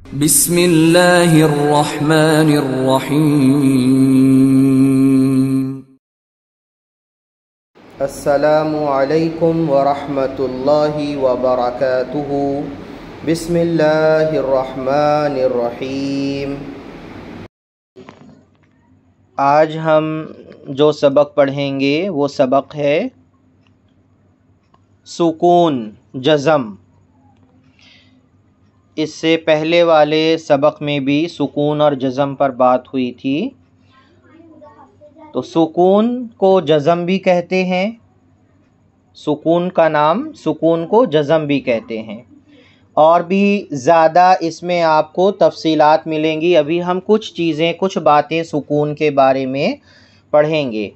بسم اللہ الرحمن الرحیم۔ السلام علیکم ورحمۃ اللہ وبرکاتہ۔ بسم اللہ الرحمن الرحیم۔ آج ہم جو سبق پڑھیں گے وہ سبق ہے سکون، جزم۔ اس سے پہلے والے سبق میں بھی سکون اور جزم پر بات ہوئی تھی۔ تو سکون کو جزم بھی کہتے ہیں، سکون کا نام سکون کو جزم بھی کہتے ہیں، اور بھی زیادہ اس میں آپ کو تفصیلات ملیں گی۔ ابھی ہم کچھ باتیں سکون کے بارے میں پڑھیں گے۔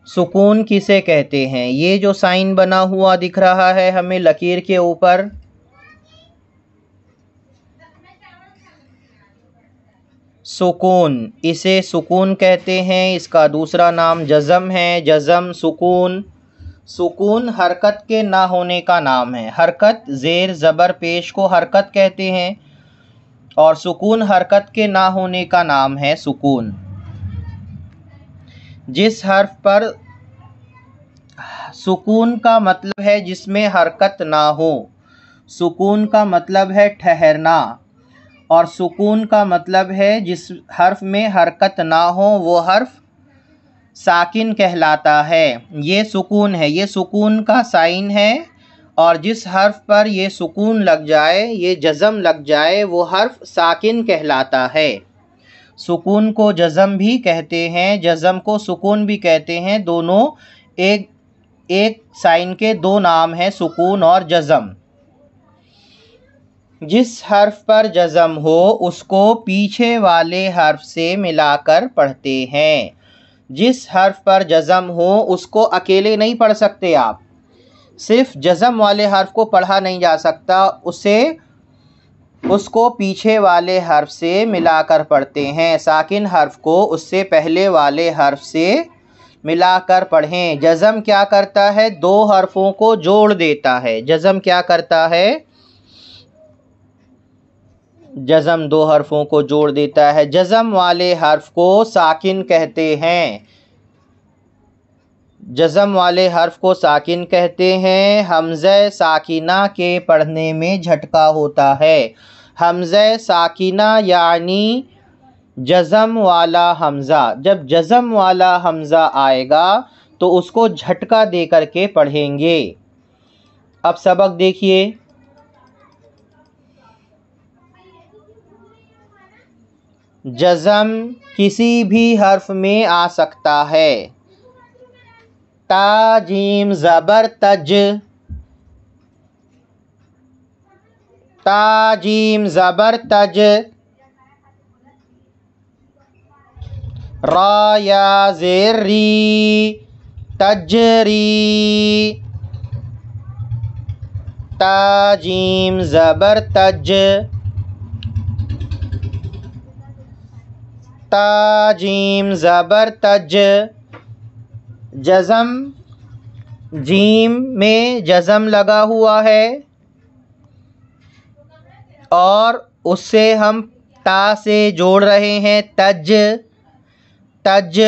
سکون کسے کہتے ہیں؟ یہ جو سائن بنا ہوا دکھ رہا ہے ہمیں لکیر کے اوپر، سکون، اسے سکون کہتے ہیں۔ اس کا دوسرا نام جزم ہے۔ جزم، سکون۔ سکون حرکت کے نہ ہونے کا نام ہے۔ حرکت، زیر زبر پیش کو حرکت کہتے ہیں، اور سکون حرکت کے نہ ہونے کا نام ہے سکون۔ جس حرف پر سکون کا مطلب ہے جس میں حرکت نہ ہو، سکون کا مطلب ہے ٹھہرنا، اور سکون کا مطلب ہے جس حرف میں حرکت نہ ہو وہ حرف ساکن کہلاتا ہے۔ یہ سکون ہے، یہ سکون کا سائن ہے، اور جس حرف پر یہ سکون لگ جائے، یہ جزم لگ جائے، وہ حرف ساکن کہلاتا ہے۔ سکون کو جزم بھی کہتے ہیں، جزم کو سکون بھی کہتے ہیں، دونوں ایک سائن کے دو نام ہیں، سکون اور جزم۔ جس حرف پر جزم ہو اس کو پیچھے والے حرف سے ملا کر پڑھتے ہیں۔ جس حرف پر جزم ہو اس کو اکیلے نہیں پڑھ سکتے آپ، صرف جزم والے حرف کو پڑھا نہیں جا سکتا، اس کو پیچھے والے حرف سے ملا کر پڑھتے ہیں۔ ساکن حرف کو اس سے پہلے والے حرف سے ملا کر پڑھیں۔ جزم کیا کرتا ہے؟ دو حرفوں کو جوڑ دیتا ہے۔ جزم کیا کرتا ہے؟ جزم دو حرفوں کو جوڑ دیتا ہے۔ جزم والے حرف کو ساکن کہتے ہیں۔ جزم والے حرف کو ساکن کہتے ہیں۔ حمزہ ساکنہ کے پڑھنے میں جھٹکا ہوتا ہے۔ حمزہ ساکنہ یعنی جزم والا حمزہ، جب جزم والا حمزہ آئے گا تو اس کو جھٹکا دے کر کے پڑھیں گے۔ اب سبق دیکھیے۔ جزم کسی بھی حرف میں آ سکتا ہے۔ تا جیم زبر تج، تا جیم زبر تج۔ را یا زیر ری، تجری۔ تا جیم زبر تج، تا جیم زبر تج۔ جزم، جیم میں جزم لگا ہوا ہے، اور اس سے ہم تا سے جوڑ رہے ہیں، تج، تج۔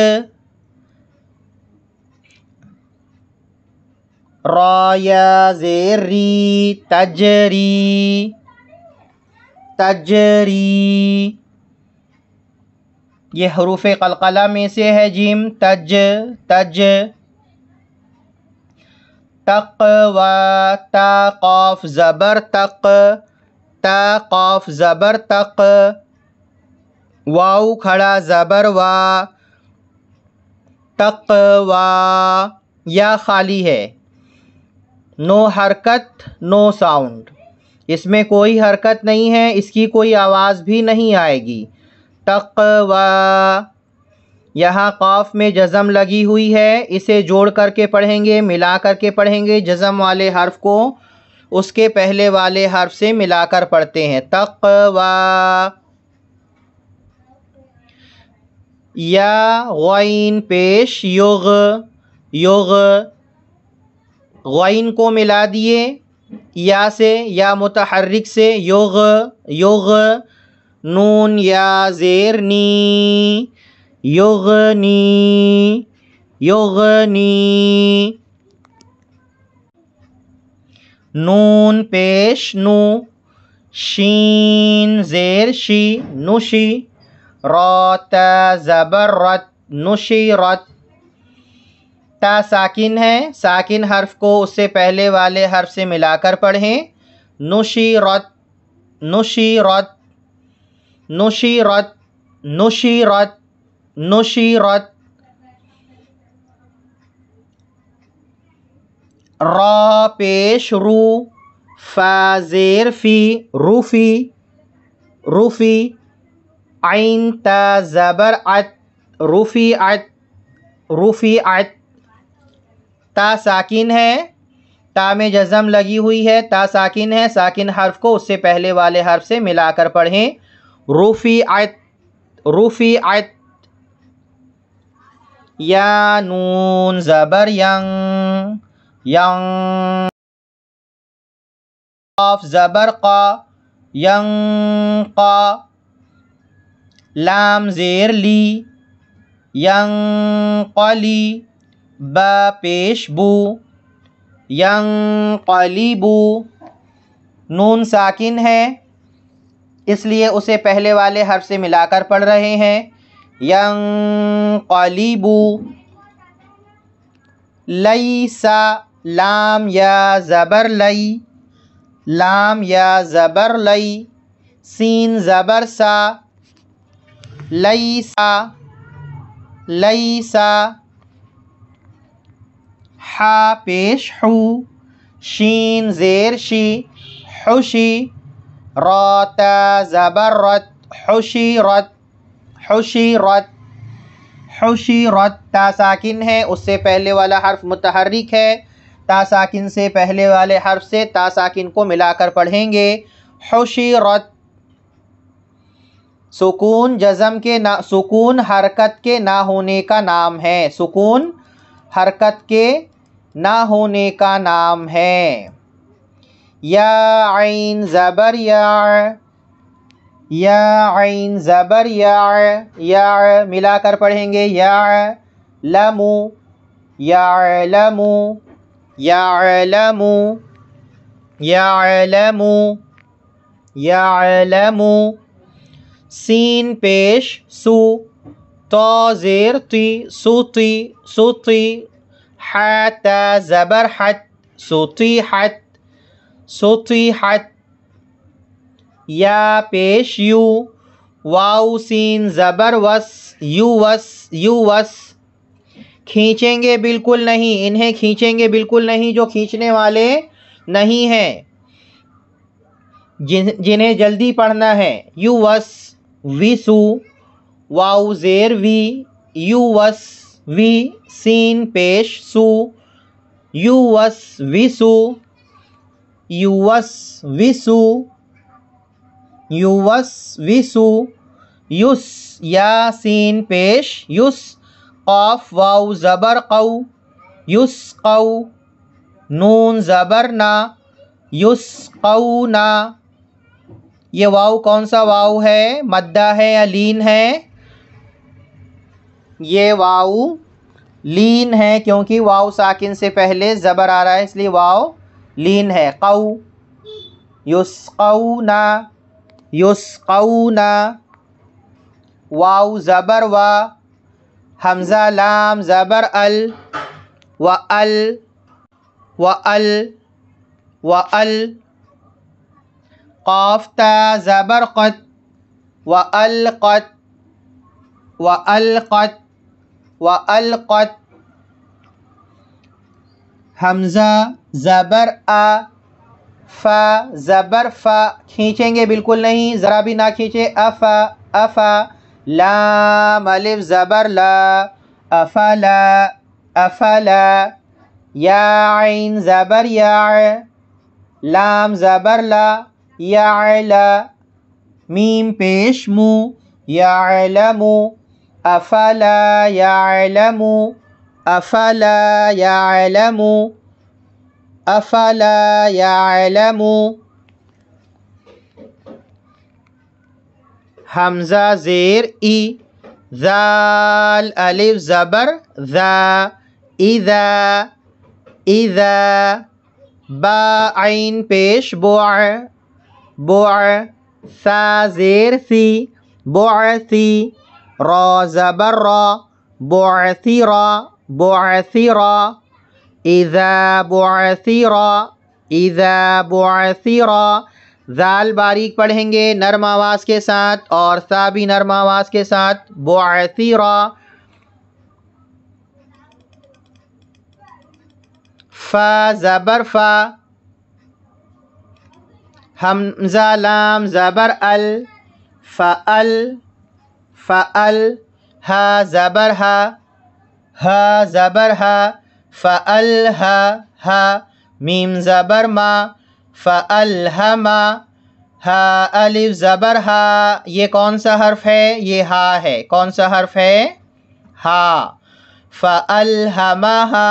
را یا زیر ری، تجری، تجری۔ یہ حروف قلقلہ میں سے ہے جیم، تج، تج۔ تقوی، تا قاف زبر تق، تا قاف زبر تق۔ واو کھڑا زبر وا، تقوی۔ یا خالی ہے، نو حرکت، نو ساؤنڈ، اس میں کوئی حرکت نہیں ہے، اس کی کوئی آواز بھی نہیں آئے گی۔ تقوی۔ یہاں قاف میں جزم لگی ہوئی ہے، اسے جوڑ کر کے پڑھیں گے، ملا کر کے پڑھیں گے۔ جزم والے حرف کو اس کے پہلے والے حرف سے ملا کر پڑھتے ہیں، تقوی۔ یا غین پیش یغ، یغ، غین کو ملا دیے، یا سے، یا متحرک سے، یغ یغ، نون یا زیر نی، یغنی یغنی، نون پیش نو، شین زیر شی، نشی، را تا زبر رت، نشیرت، تا ساکن ہے، ساکن حرف کو اس سے پہلے والے حرف سے ملا کر پڑھیں، نشیرت نشیرت نشیرت نشیرت نشیرت، را پیش رو، فا زیر فی، روفی روفی، عین تا زبر عت، رفیعت رفیعت، تا ساکن ہے، تا میں جزم لگی ہوئی ہے، تا ساکن ہے، ساکن حرف کو اس سے پہلے والے حرف سے ملا کر پڑھیں، رفیعت رفیعت، یا نون زبر ین، ین، قاف زبر قا، ینقا، لام زیر لی، ینقلی، با پیش بو، ینقلبو، نون ساکن ہے اس لیے اسے پہلے والے حرف سے ملا کر پڑھ رہے ہیں، ینقلبو، لیسا، لام یا زبر لی، لام یا زبر لی، سین زبر سا، لیسا لیسا، حا پیش حو، شین زیر شی، حشی، را تا زبر رت، حشیرت حشیرت حشیرت، تا ساکن ہے اس سے پہلے والا حرف متحرک ہے، تا ساکن سے پہلے والے حرف سے تا ساکن کو ملا کر پڑھیں گے، حشیرت، سکون جزم کے سکون حرکت کے نہ ہونے کا نام ہے، سکون حرکت کے نہ ہونے کا نام ہے، یا عین زبر یا، یا عین زبر یا، یا ملا کر پڑھیں گے، یا لمو یعلمو یعلمو یعلمو یعلمو، سین پیش سو، تا زیر تی، سوتی سوتی، حا تا زبر حت، سطیحت سطیحت، یا پیش یو، واو سین زبر وس، یووس یووس، کھینچیں گے بالکل نہیں، انہیں کھینچیں گے بالکل نہیں جو کھینچنے والے نہیں ہیں، جنہیں جلدی پڑھنا ہے، یووس ویسو، واو زیر وی، یووس وی، سین پیش سو، یووس ویسو یووس ویسو یووس ویسو، یس، یا سین پیش یس، قاف واو زبر قو، یسقو، نون زبر نا، یسقونا، یہ واو کون سا واو ہے، مدہ ہے یا لین ہے، یہ واو لین ہے کیونکہ واو ساکن سے پہلے زبر آ رہا ہے اس لیے واو لین ہے، قو، یسقونا یسقونا، واو زبر وا، حمزہ لام زبر ال، وَأَل وَأَل وَأَل، قاف تا زبر قت، وَأَلْقَتْ وَأَلْقَتْ وَأَلْقَتْ، حمزہ زبر آ، فا زبر فا، کھینچیں گے بالکل نہیں، ذرا بھی نہ کھینچے، افا افا، لام الف زبر لا، افلا افلا، یا عین زبر یا، لام زبر لا، یعلا، میم پیش مو، یعلمو، افلا یعلمو افلا یعلمو، افلا یعلم، حمزہ زیر ای، ذال الف زبر ذا، اذا اذا، با عین پیش بوع بوع، ثا زیر ثی بعثی، را زبر را بعثرا بعثرا، اذا بعثرا اذا بعثرا، ذال باریک پڑھیں گے نرم آواز کے ساتھ اور ثا بھی نرم آواز کے ساتھ، بعثرا، فا زبر فا، حمزہ لام زبر ال، فال فال، ہا زبر ہا، ہا زبر ہا، فالہا ہا، میم زبر ما، فالہما، ہا الف زبر ہا، یہ کون سا حرف ہے؟ یہ ہا ہے، کون سا حرف ہے؟ ہا، فالہمہا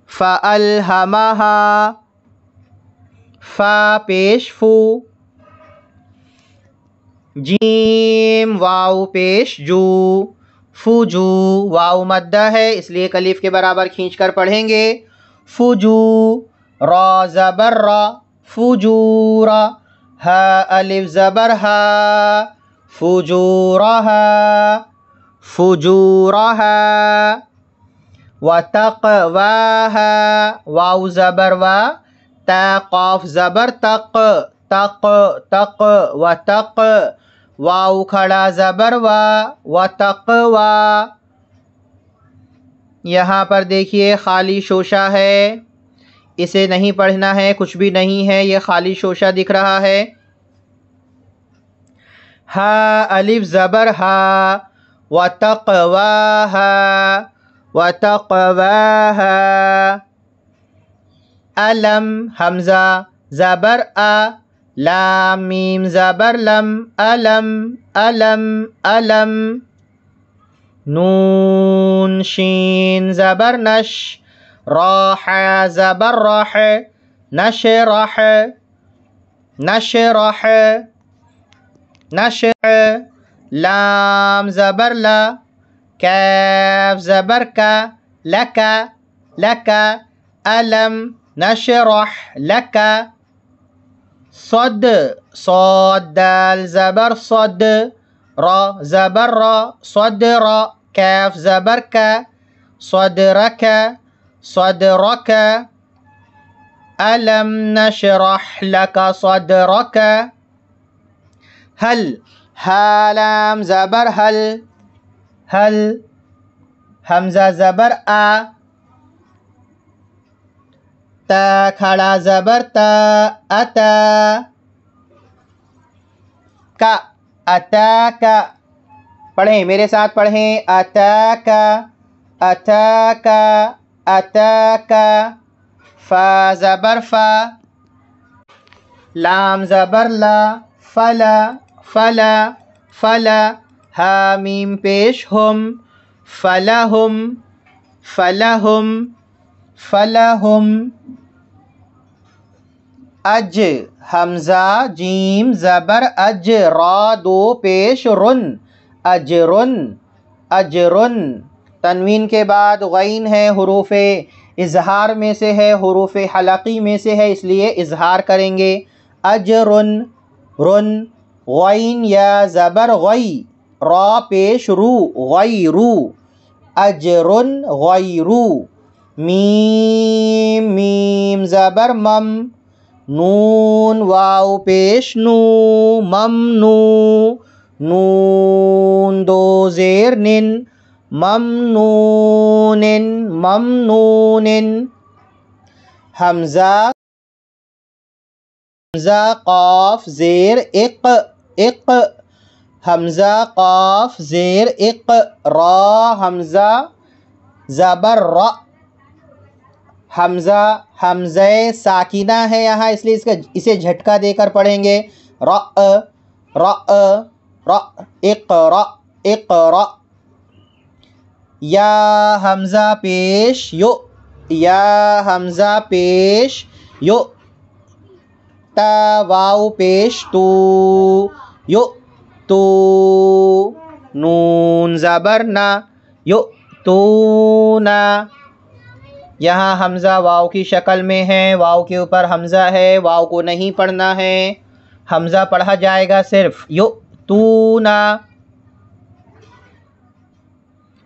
فالہمہا، فا پیش فو، جیم واو پیش جو، فوجو، واو مدہ ہے اس لیے الف کے برابر کھینچ کر پڑھیں گے، فوجو، را زبر را فجورا، ہا الف زبر ہا، فجورہا فجورہا، وتقواہا، واو زبر وا، تا قاف زبر تق تق تق، وتق، واو کھڑا زبر وا، وتقوا، یہاں پر دیکھیے خالی شوشہ ہے، اسے نہیں پڑھنا ہے، کچھ بھی نہیں ہے، یہ خالی شوشہ دکھ رہا ہے، ہا الف زبر ہا، وتقواہا وتقواہا، الم حمزہ زبر ا، لام میم زبر لم، الم الم الم، نون شین زبر نش، راح زبر رح، نشرح نشرح نشر، لام زبر لا، کاف زبر کا، لکا لکا، الم نشرح لکا، صد صاد دال زبر صد، را زبر را صدر، کاف زبر کا، صدرک صدرک، الم نشرح لک صدرک، حل ہا لام زبر حل، حل حمزہ زبر آ، تا کھڑا زبر تا، اتا، کا اتا کا، پڑھیں میرے ساتھ پڑھیں، اتا کا اتا کا اتا کا، فا زبر فا، لام زبر لا، فلا فلا فلا، ہا میم پیش ہم، فلہم فلہم فلہم، اج حمزہ جیم زبر اج، را دو پیش رن، اجرن اجرن، تنوین کے بعد غین ہے، حروف اظہار میں سے ہے، حروف حلقی میں سے ہے، اس لیے اظہار کریں گے، اجرن رن، غین یا زبر غی، را پیش رو، غیرو، اجرن غیرو، میم میم زبر مم، نون واو پیش نو، ممنو، نون دو زیر نن، ممنون ممنون، حمزہ حمزہ قاف زیر اق اق، حمزہ قاف زیر اق، را حمزہ زبر را، حمزہ حمزہ ساکینہ ہے یہاں اس لیے اسے جھٹکا دے کر پڑھیں گے، را را را، اقرا اقرا، یا حمزہ پیش یو، یا حمزہ پیش یو، تا واو پیش تو، یو تو، نون زبر نا، یو تو نا. یہاں حمزہ واو کی شکل میں ہے، واو کے اوپر حمزہ ہے، واو کو نہیں پڑھنا ہے، حمزہ پڑھا جائے گا صرف یو تو نا.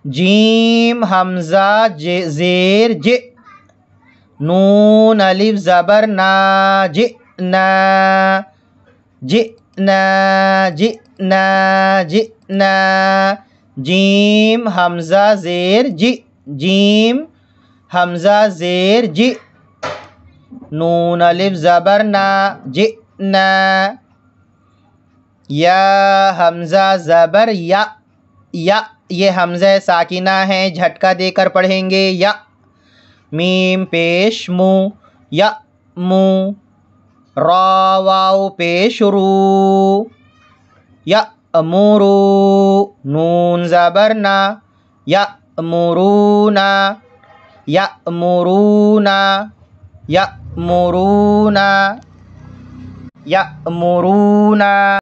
جیم حمزہ زیر ج، نون الف زبر نا، جئنا جئنا جئنا جئنا. جیم حمزہ زیر جی، جیم حمزہ زیر جی، نون الف زبر نا، جئنا. یا حمزہ زبر یا، یا یہ حمزہ ساکنہ ہے، جھٹکا دے کر پڑھیں گے یا. میم پیش مو، یا مو. را واو پیش رو، یا امورو، نون زبر نا، یا امورونا، یا امورونا، یا امورونا، یا امورونا.